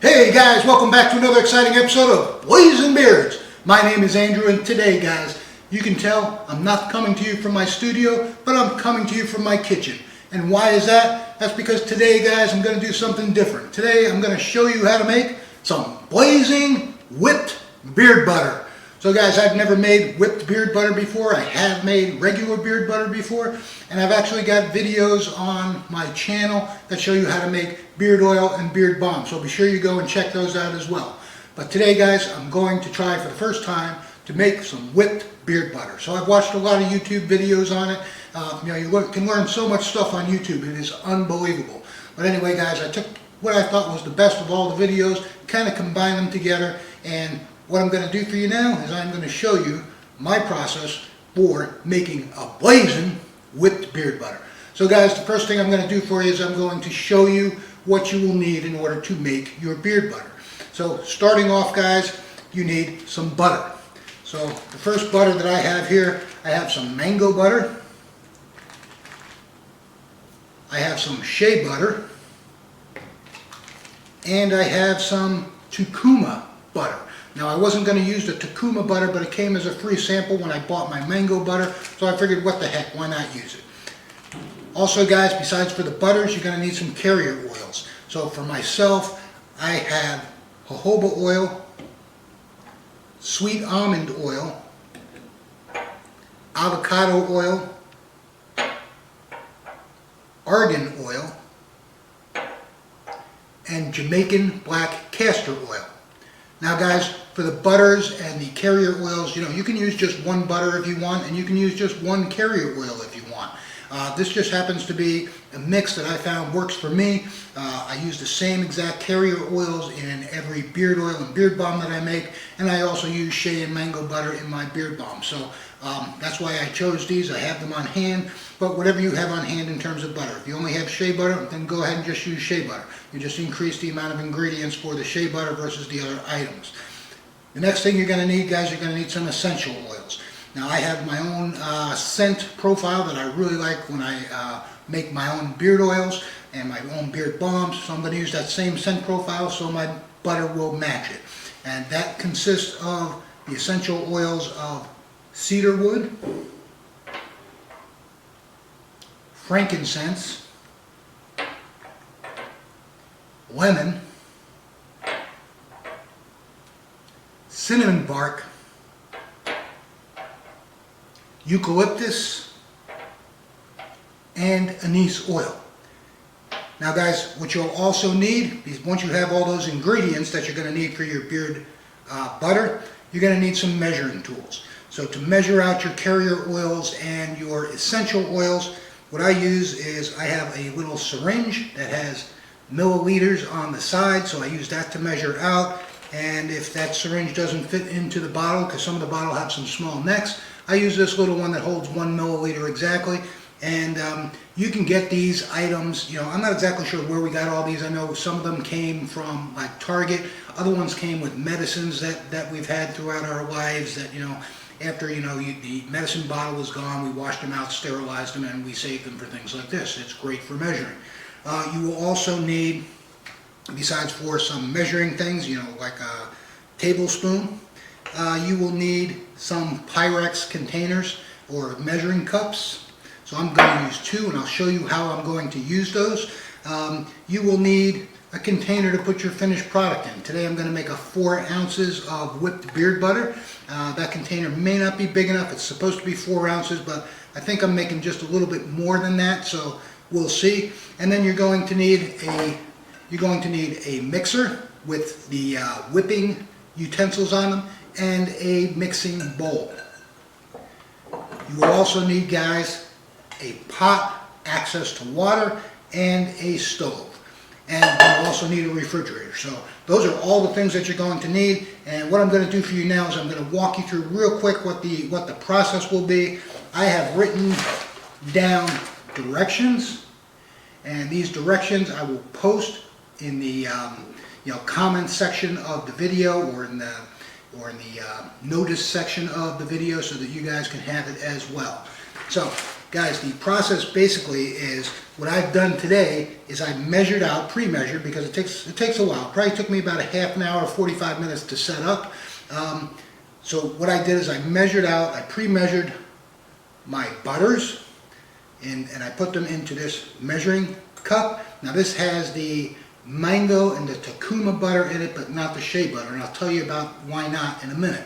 Hey guys, welcome back to another exciting episode of Blazing Beards. My name is Andrew, and today guys, you can tell I'm not coming to you from my studio, but I'm coming to you from my kitchen. And why is that? That's because today guys, I'm going to do something different. Today I'm going to show you how to make some blazing whipped beard butter. So guys, I've never made whipped beard butter before. I have made regular beard butter before, and I've actually got videos on my channel that show you how to make beard oil and beard balm. So be sure you go and check those out as well. But today guys, I'm going to try for the first time to make some whipped beard butter. So I've watched a lot of YouTube videos on it. You can learn so much stuff on YouTube. It is unbelievable. But anyway guys, I took what I thought was the best of all the videos, kind of combined them together, and what I'm going to do for you now is I'm going to show you my process for making a blazing whipped beard butter. So guys, the first thing I'm going to do for you is I'm going to show you what you will need in order to make your beard butter. So starting off guys, you need some butter. So the first butter that I have here, I have some mango butter, I have some shea butter, and I have some Tucuma butter. Now I wasn't going to use the Tucuma butter, but it came as a free sample when I bought my mango butter, so I figured what the heck, why not use it. Also guys, besides for the butters, you're going to need some carrier oils. So for myself, I have jojoba oil, sweet almond oil, avocado oil, argan oil, and Jamaican black castor oil. Now guys, for the butters and the carrier oils, you can use just one butter if you want, and you can use just one carrier oil if you want. This just happens to be a mix that I found works for me. I use the same exact carrier oils in every beard oil and beard balm that I make, and I also use shea and mango butter in my beard balm. So that's why I chose these. I have them on hand, but whatever you have on hand in terms of butter. If you only have shea butter, then go ahead and just use shea butter. You just increase the amount of ingredients for the shea butter versus the other items. The next thing you're going to need, guys, you're going to need some essential oils. Now I have my own scent profile that I really like when I make my own beard oils and my own beard balms, so I'm going to use that same scent profile so my butter will match it. And that consists of the essential oils of cedarwood, frankincense, lemon, cinnamon bark, eucalyptus, and anise oil. Now guys, what you'll also need, once you have all those ingredients that you're going to need for your beard butter, you're going to need some measuring tools. So to measure out your carrier oils and your essential oils, what I use is I have a little syringe that has milliliters on the side, so I use that to measure out. And if that syringe doesn't fit into the bottle, because some of the bottle have some small necks, I use this little one that holds 1 milliliter exactly. And you can get these items, I'm not exactly sure where we got all these. I know some of them came from like Target, other ones came with medicines that we've had throughout our lives that, after the medicine bottle was gone, we washed them out, sterilized them, and we saved them for things like this. It's great for measuring. You will also need, besides for some measuring things, like a tablespoon, you will need some Pyrex containers or measuring cups. So I'm going to use 2, and I'll show you how I'm going to use those. You will need a container to put your finished product in. Today I'm going to make 4 ounces of whipped beard butter. That container may not be big enough. It's supposed to be 4 ounces, but I think I'm making just a little bit more than that, so we'll see. And then you're going to need a mixer with the whipping utensils on them and a mixing bowl. You will also need, guys, a pot, access to water, and a stove. And you'll also need a refrigerator. So those are all the things that you're going to need. And what I'm going to do for you now is I'm going to walk you through real quick what the process will be. I have written down directions, and these directions I will post in the comment section of the video or in the notice section of the video so that you guys can have it as well. So guys, the process basically is, what I've done today is I measured out, pre-measured, because it takes a while. It probably took me about a half an hour, 45 minutes to set up. So what I did is I measured out, I pre-measured my butters, and I put them into this measuring cup. Now this has the mango and the Takuma butter in it, but not the shea butter, and I'll tell you about why not in a minute.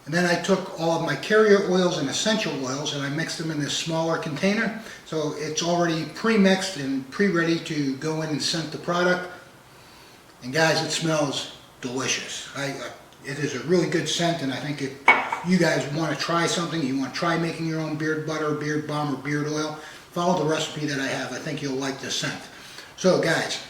And then I took all of my carrier oils and essential oils and I mixed them in this smaller container. So it's already pre-mixed and pre-ready to go in and scent the product. And guys, it smells delicious. It is a really good scent, and I think if you guys want to try something, you want to try making your own beard butter, beard balm, or beard oil, follow the recipe that I have. I think you'll like the scent. So guys,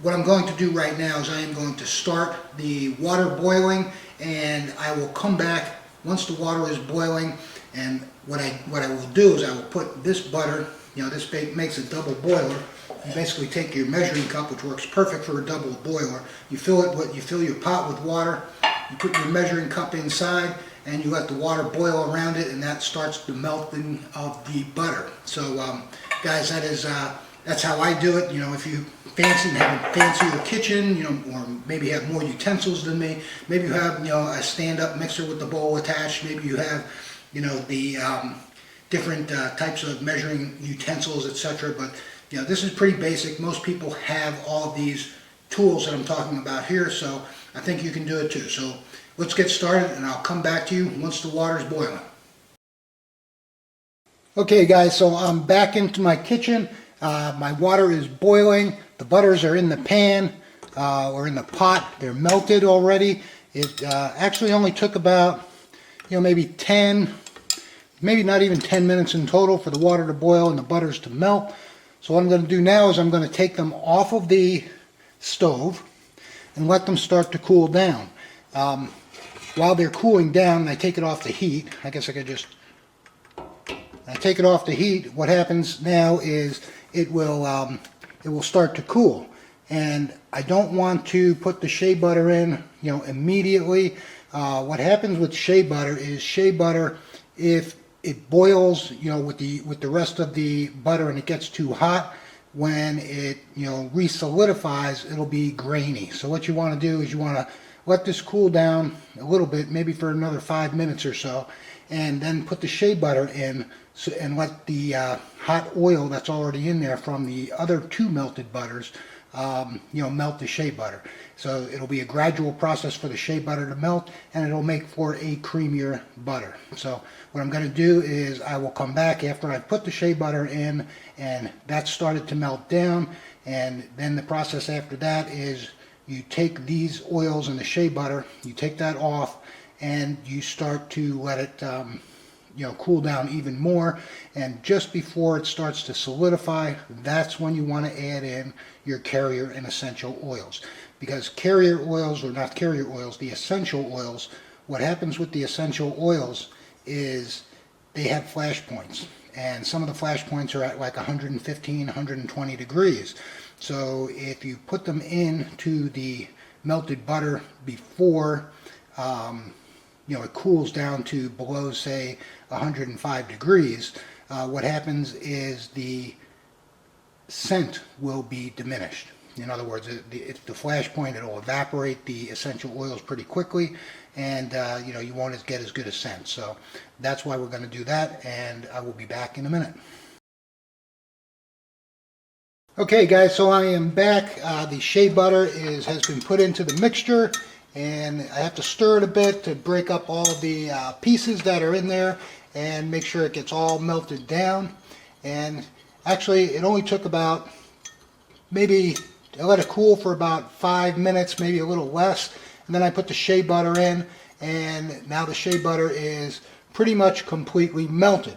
what I'm going to do right now is I am going to start the water boiling, and I will come back once the water is boiling, and what I will do is I will put this butter, this makes a double boiler. You basically take your measuring cup, which works perfect for a double boiler, you fill your pot with water, you put your measuring cup inside, and you let the water boil around it, and that starts the melting of the butter. So guys, that's how I do it. If you fancy and have a fancier kitchen, or maybe have more utensils than me, maybe you have, a stand-up mixer with the bowl attached, maybe you have, the different types of measuring utensils, etc. But, this is pretty basic. Most people have all of these tools that I'm talking about here, so I think you can do it too. So let's get started, and I'll come back to you once the water's boiling. Okay guys, so I'm back into my kitchen. My water is boiling. The butters are in the pan or in the pot. They're melted already. It actually only took about, maybe 10, maybe not even 10 minutes in total for the water to boil and the butters to melt. So what I'm going to do now is I'm going to take them off of the stove and let them start to cool down. While they're cooling down, I take it off the heat. I guess I could just... I take it off the heat. What happens now is it will start to cool, and I don't want to put the shea butter in, immediately. What happens with shea butter is if it boils, with the rest of the butter and it gets too hot, when it re-solidifies, it'll be grainy. So what you want to do is you want to let this cool down a little bit, maybe for another 5 minutes or so, and then put the shea butter in, and let the hot oil that's already in there from the other two melted butters, melt the shea butter. So it'll be a gradual process for the shea butter to melt, and it'll make for a creamier butter. So what I'm going to do is I will come back after I've put the shea butter in, and that's started to melt down, and then the process after that is you take these oils and the shea butter, you take that off, and you start to let it cool down even more. And just before it starts to solidify, that's when you want to add in your carrier and essential oils. Because carrier oils, or not carrier oils, the essential oils, what happens with the essential oils is they have flash points. And some of the flash points are at like 115, 120 degrees. So if you put them into the melted butter before it cools down to below, say, 105 degrees, what happens is the scent will be diminished. In other words, the flash point, it'll evaporate the essential oils pretty quickly, and you won't get as good a scent. So that's why we're going to do that, and I will be back in a minute. Okay guys, so I am back. The shea butter has been put into the mixture, and I have to stir it a bit to break up all of the pieces that are in there and make sure it gets all melted down. And actually it only took about, maybe I let it cool for about 5 minutes, maybe a little less, and then I put the shea butter in, and now the shea butter is pretty much completely melted.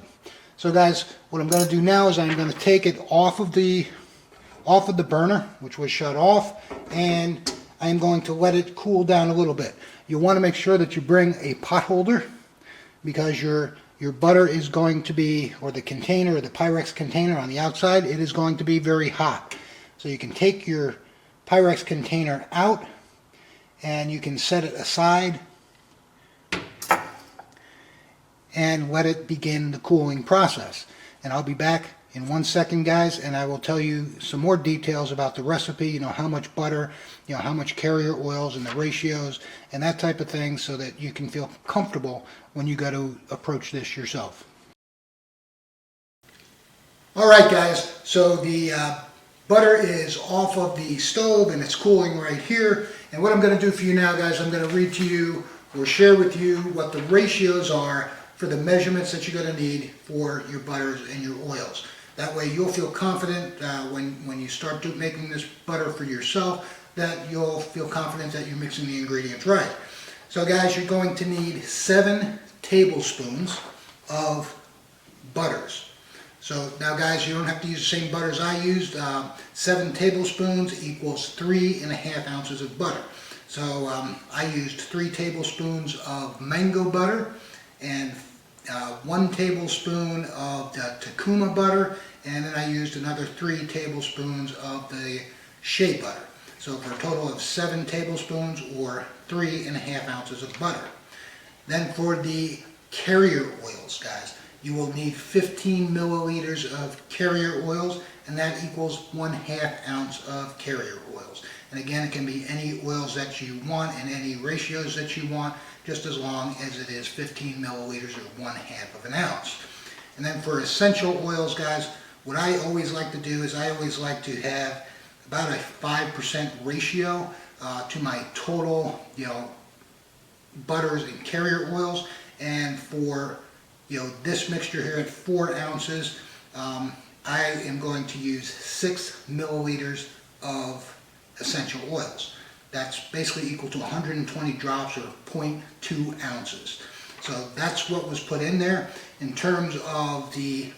So guys, what I'm going to do now is I'm going to take it off of the burner, which was shut off, and I'm going to let it cool down a little bit. You want to make sure that you bring a pot holder, because your butter is going to be, or the container, or the Pyrex container on the outside, it is going to be very hot. So you can take your Pyrex container out and you can set it aside. and let it begin the cooling process. And I'll be back in 1 second, guys, and I will tell you some more details about the recipe, you know, how much butter, you know, how much carrier oils and the ratios and that type of thing, so that you can feel comfortable when you go to approach this yourself. All right, guys, so the butter is off of the stove and it's cooling right here. And what I'm going to do for you now, guys, I'm going to read to you or share with you what the ratios are for the measurements that you're going to need for your butters and your oils. That way you'll feel confident when you start making this butter for yourself, that you'll feel confident that you're mixing the ingredients right. So guys, you're going to need 7 tablespoons of butters. So now guys, you don't have to use the same butters I used. 7 tablespoons equals 3.5 ounces of butter. So I used 3 tablespoons of mango butter and 1 tablespoon of the Tacoma butter, and then I used another 3 tablespoons of the Shea butter. So for a total of 7 tablespoons or 3.5 ounces of butter. Then for the carrier oils, guys, you will need 15 milliliters of carrier oils, and that equals 1/2 ounce of carrier oils. And again, it can be any oils that you want and any ratios that you want, just as long as it is 15 milliliters or 1/2 ounce. And then for essential oils, guys, what I always like to do is I always like to have about a 5% ratio to my total, you know, butters and carrier oils. And for, you know, this mixture here at 4 ounces, I am going to use 6 milliliters of essential oils. That's basically equal to 120 drops or 0.2 ounces. So that's what was put in there. In terms of the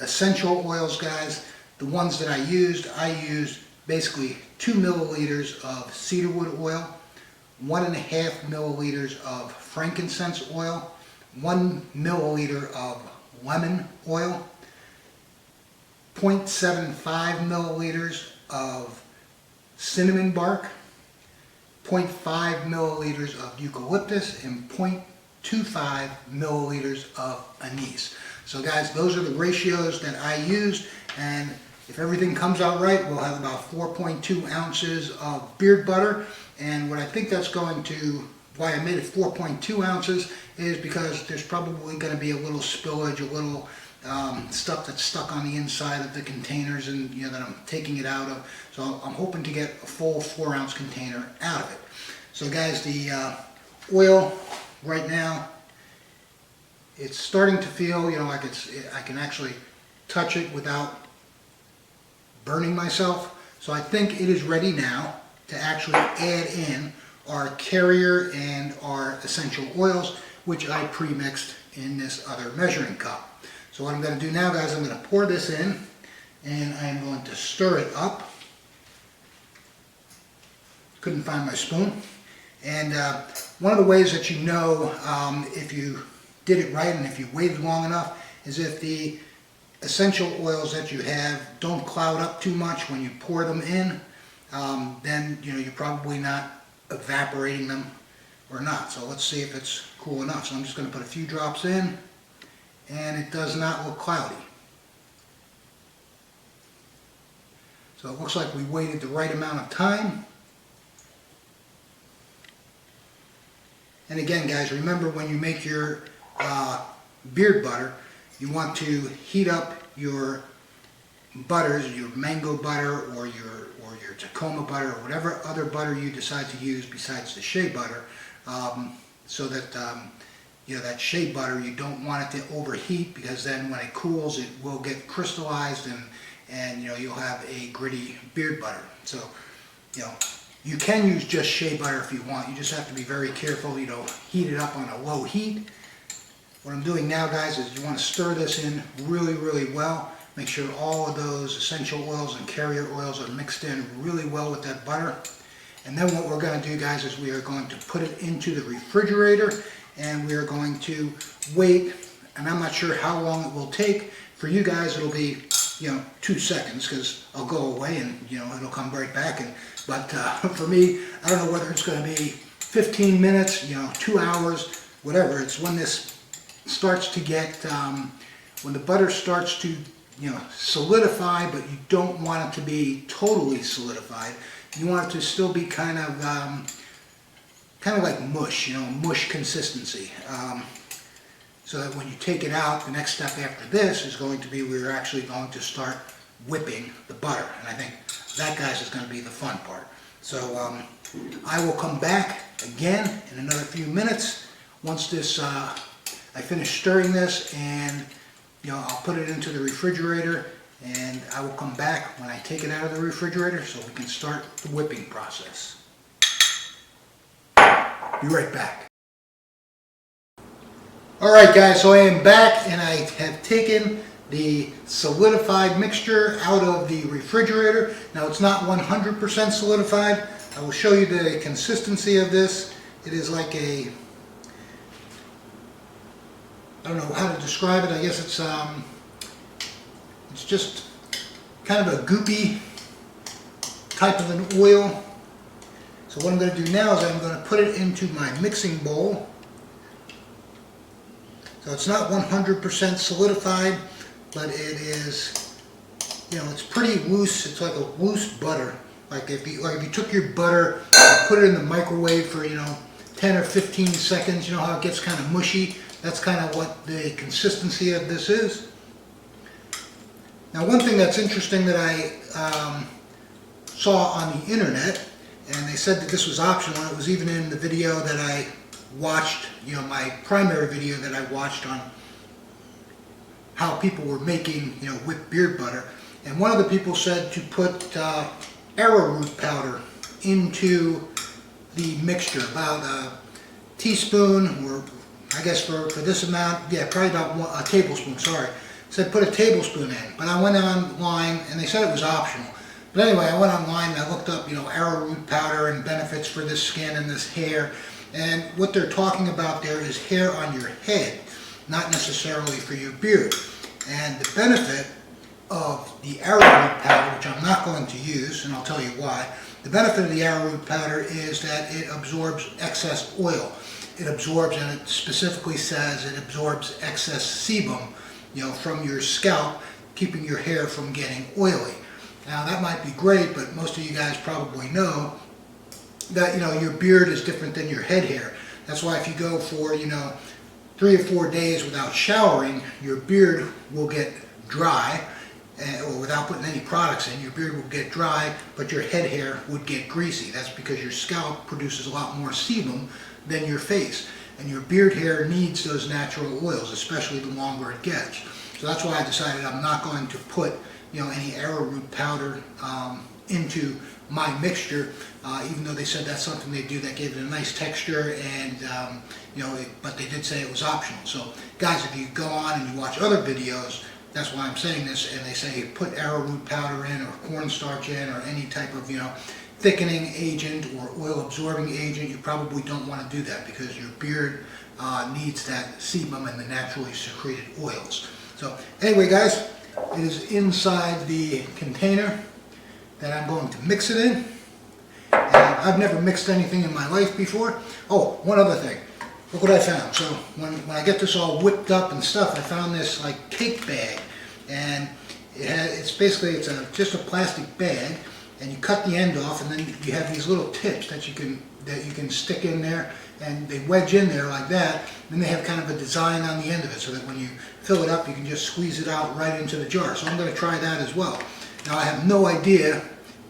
essential oils, guys, the ones that I used basically 2 milliliters of cedarwood oil, 1.5 milliliters of frankincense oil, 1 milliliter of lemon oil, 0.75 milliliters of cinnamon bark, 0.5 milliliters of eucalyptus, and 0.25 milliliters of anise. So guys, those are the ratios that I used, and if everything comes out right, we'll have about 4.2 ounces of beard butter. And what I think that's going to, why I made it 4.2 ounces, is because there's probably going to be a little spillage, a little stuff that's stuck on the inside of the containers, and you know, that I'm taking it out of. So I'm hoping to get a full 4-ounce container out of it. So guys, the oil right now, it's starting to feel, you know, like I can actually touch it without burning myself. So I think it is ready now to actually add in our carrier and our essential oils, which I pre-mixed in this other measuring cup. So what I'm going to do now, guys, I'm going to pour this in, and I'm going to stir it up. Couldn't find my spoon. And one of the ways that you know if you did it right and if you waited long enough is if the essential oils that you have don't cloud up too much when you pour them in, then you know, you're probably not evaporating them or not. So let's see if it's cool enough. So I'm just going to put a few drops in, and it does not look cloudy. So it looks like we waited the right amount of time. And again, guys, remember when you make your beard butter, you want to heat up your butters, your mango butter or your Tacoma butter or whatever other butter you decide to use besides the Shea butter, so that you know, that Shea butter, you don't want it to overheat, because then when it cools it will get crystallized, and you know, you'll have a gritty beard butter. So you know, you can use just Shea butter if you want. You just have to be very careful, you know, heat it up on a low heat. What I'm doing now, guys, is you want to stir this in really, really well. Make sure all of those essential oils and carrier oils are mixed in really well with that butter. And then what we're going to do, guys, is we are going to put it into the refrigerator, and we are going to wait, and I'm not sure how long it will take. For you guys, it'll be, you know, 2 seconds, because I'll go away and, you know, it'll come right back. But for me, I don't know whether it's going to be 15 minutes, you know, 2 hours, whatever. It's when this starts to get, when the butter starts to, solidify, but you don't want it to be totally solidified. You want it to still be kind of like mush, mush consistency. So that when you take it out, the next step after this is going to be we're actually going to start whipping the butter. And I think that, guys, is going to be the fun part. So I will come back again in another few minutes once this, I finish stirring this, and I'll put it into the refrigerator, and I will come back when I take it out of the refrigerator so we can start the whipping process. Be right back. Alright guys, so I am back, and I have taken the solidified mixture out of the refrigerator. Now it's not 100% solidified. I will show you the consistency of this. It is like a, I don't know how to describe it. I guess it's just kind of a goopy type of an oil. So what I'm going to do now is I'm going to put it into my mixing bowl. So it's not 100% solidified, but it is, it's pretty loose. It's like a loose butter. Like if you took your butter and put it in the microwave for 10 or 15 seconds, you know how it gets kind of mushy. That's kind of what the consistency of this is. Now, one thing that's interesting that I saw on the internet, and they said that this was optional. It was even in the video that I watched, my primary video that I watched on how people were making, whipped beard butter. And one of the people said to put arrowroot powder into the mixture, about a teaspoon, or I guess for this amount, yeah, probably about a tablespoon, sorry. Said put a tablespoon in, but I went online and they said it was optional. But anyway, I went online and I looked up, arrowroot powder and benefits for this skin and this hair. And what they're talking about there is hair on your head, not necessarily for your beard. And the benefit of the arrowroot powder, which I'm not going to use, and I'll tell you why. The benefit of the arrowroot powder is that it absorbs excess oil. It absorbs, and it specifically says it absorbs excess sebum, from your scalp, keeping your hair from getting oily. Now that might be great, but most of you guys probably know that your beard is different than your head hair. That's why if you go for 3 or 4 days without showering, your beard will get dry, or without putting any products in, your beard will get dry, but your head hair would get greasy. That's because your scalp produces a lot more sebum than your face, and your beard hair needs those natural oils, especially the longer it gets. So that's why I decided I'm not going to put any arrowroot powder into my mixture, even though they said that's something they do that gave it a nice texture, and but they did say it was optional. So guys, if you go on and you watch other videos, that's why I'm saying this, and they say put arrowroot powder in, or cornstarch in, or any type of thickening agent or oil absorbing agent, you probably don't want to do that because your beard needs that sebum and the naturally secreted oils. So anyway guys, it is inside the container that I'm going to mix it in. And I've never mixed anything in my life before. Oh, one other thing. Look what I found. So when I get this all whipped up and stuff, I found this like cake bag. And it's basically just a plastic bag, and you cut the end off, and then you have these little tips that you can stick in there, and they wedge in there like that. Then they have kind of a design on the end of it so that when you fill it up, you can just squeeze it out right into the jar. So I'm going to try that as well. Now I have no idea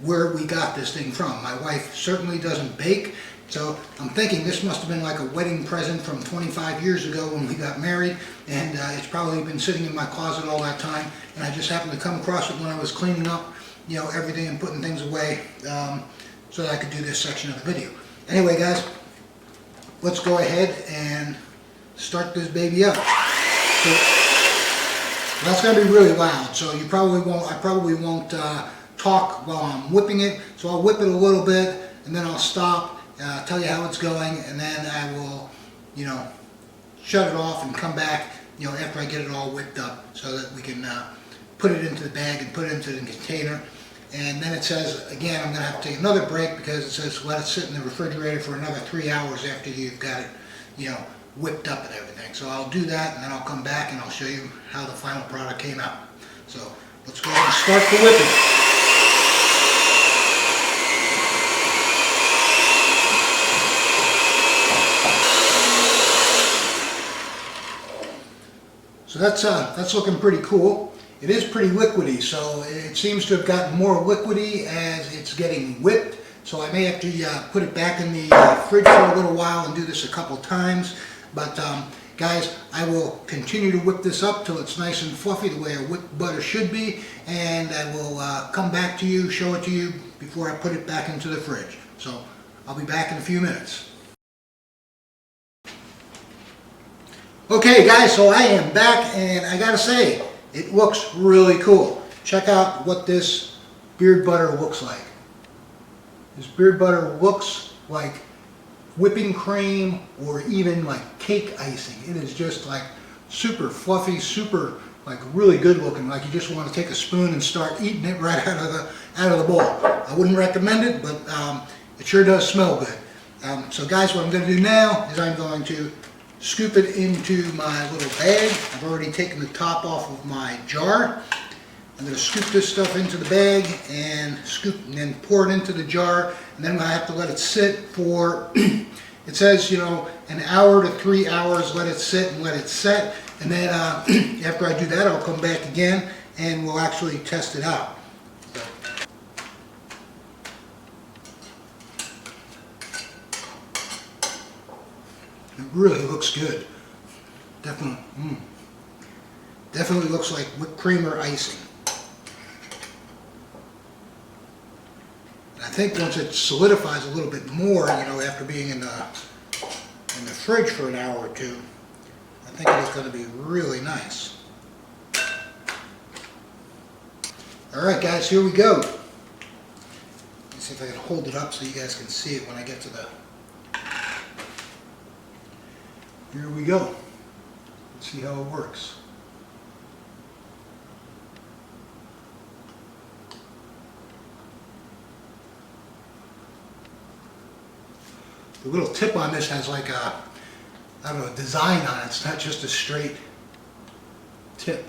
where we got this thing from. My wife certainly doesn't bake, so I'm thinking this must have been like a wedding present from 25 years ago when we got married, and it's probably been sitting in my closet all that time, and I just happened to come across it when I was cleaning up, everything and putting things away, so that I could do this section of the video. Anyway guys, let's go ahead and start this baby up. So that's going to be really loud, so I probably won't talk while I'm whipping it. So I'll whip it a little bit, and then I'll stop, tell you how it's going, and then I will, shut it off and come back, after I get it all whipped up, so that we can put it into the bag and put it into the container. And then it says, again, I'm going to have to take another break because it says let it sit in the refrigerator for another 3 hours after you've got it, whipped up and everything. So I'll do that, and then I'll come back and I'll show you how the final product came out. So let's go ahead and start the whipping. So that's looking pretty cool. It is pretty liquidy, so it seems to have gotten more liquidy as it's getting whipped. So I may have to put it back in the fridge for a little while and do this a couple times. But guys, I will continue to whip this up till it's nice and fluffy the way a whipped butter should be. And I will come back to you, show it to you before I put it back into the fridge. So I'll be back in a few minutes. Okay guys, so I am back, and I gotta say, it looks really cool. Check out what this beard butter looks like. This beard butter looks like whipping cream or even like cake icing. It is just like super fluffy, super like really good looking, like you just want to take a spoon and start eating it right out of the bowl. I wouldn't recommend it, but it sure does smell good. So guys, what I'm going to do now is I'm going to scoop it into my little bag. I've already taken the top off of my jar. I'm going to scoop this stuff into the bag and then pour it into the jar, and then I'm going to have to let it sit for, it says, you know, an hour to 3 hours, let it sit and let it set, and then after I do that, I'll come back again and we'll actually test it out. It really looks good. Definitely looks like whipped cream or icing. And I think once it solidifies a little bit more, you know, after being in the fridge for an hour or two, I think it is going to be really nice. Alright guys, here we go. Let's see if I can hold it up so you guys can see it when I get to the... Here we go. Let's see how it works. The little tip on this has like a, I don't know, a design on it. It's not just a straight tip.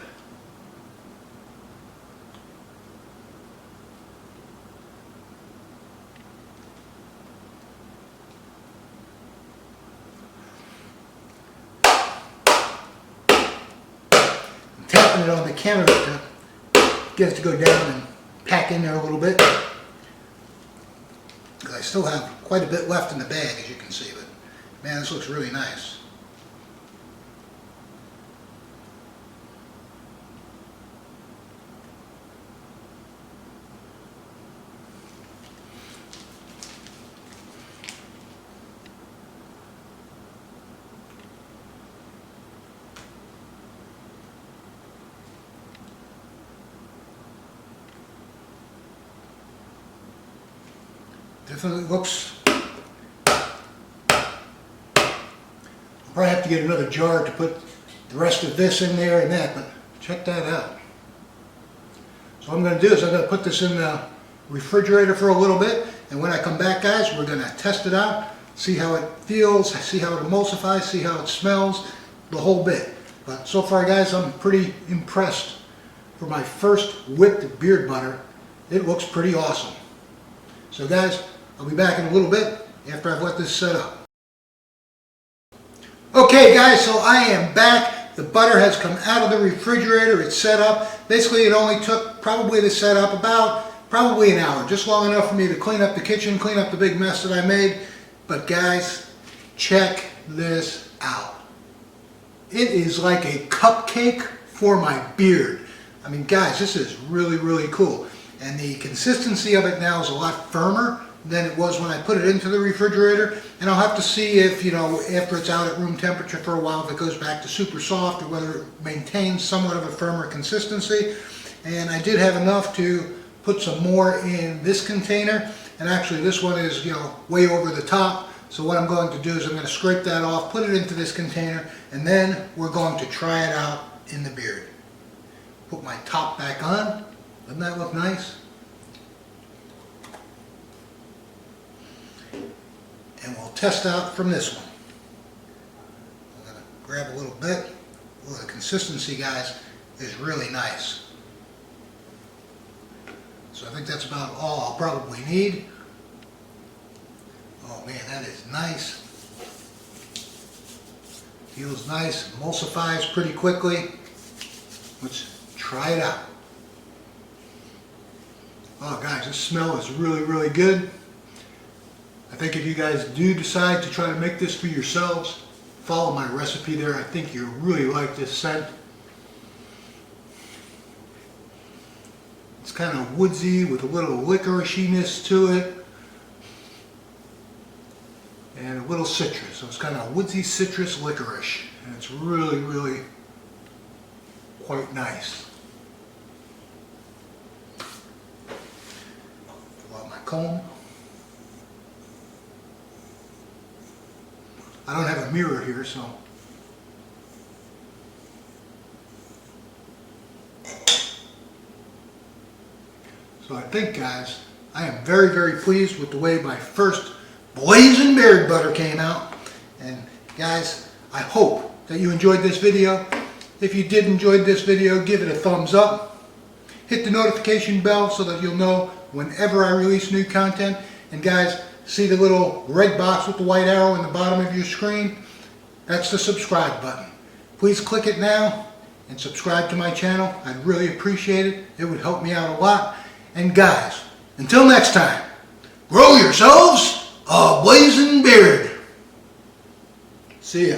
Tapping it on the counter to get it to go down and pack in there a little bit. Because I still have quite a bit left in the bag, as you can see, but man, this looks really nice. Definitely looks... I'll probably have to get another jar to put the rest of this in there and that, but check that out. So what I'm going to do is I'm going to put this in the refrigerator for a little bit, and when I come back guys, we're going to test it out, see how it feels, see how it emulsifies, see how it smells, the whole bit. But so far guys, I'm pretty impressed. For my first whipped beard butter, it looks pretty awesome. So guys, I'll be back in a little bit after I've let this set up. Okay guys, so I am back. The butter has come out of the refrigerator. It's set up. Basically it only took probably to set up probably an hour. Just long enough for me to clean up the kitchen, clean up the big mess that I made. But guys, check this out. It is like a cupcake for my beard. I mean guys, this is really, really cool. And the consistency of it now is a lot firmer than it was when I put it into the refrigerator. And I'll have to see if, you know, after it's out at room temperature for a while, if it goes back to super soft or whether it maintains somewhat of a firmer consistency. And I did have enough to put some more in this container. And actually this one is, you know, way over the top. So what I'm going to do is I'm going to scrape that off, put it into this container, and then we're going to try it out in the beard. Put my top back on. Doesn't that look nice? And we'll test out from this one. consistency, guys, is really nice. So I think that's about all I'll probably need. Oh man, that is nice. Feels nice, emulsifies pretty quickly. Let's try it out. Oh guys, this smell is really, really good. I think if you guys do decide to try to make this for yourselves, follow my recipe there. I think you'll really like this scent. It's kind of woodsy with a little licoriceiness to it. And a little citrus. So it's kind of woodsy citrus licorice. And it's really, really quite nice. Pull out my comb. I don't have a mirror here, so. So I think, guys, I am very, very pleased with the way my first blazing beard butter came out. And guys, I hope that you enjoyed this video. If you did enjoy this video, give it a thumbs up. Hit the notification bell so that you'll know whenever I release new content. And guys, see the little red box with the white arrow in the bottom of your screen? That's the subscribe button. Please click it now and subscribe to my channel. I'd really appreciate it. It would help me out a lot. And guys, until next time, grow yourselves a blazing beard. See ya.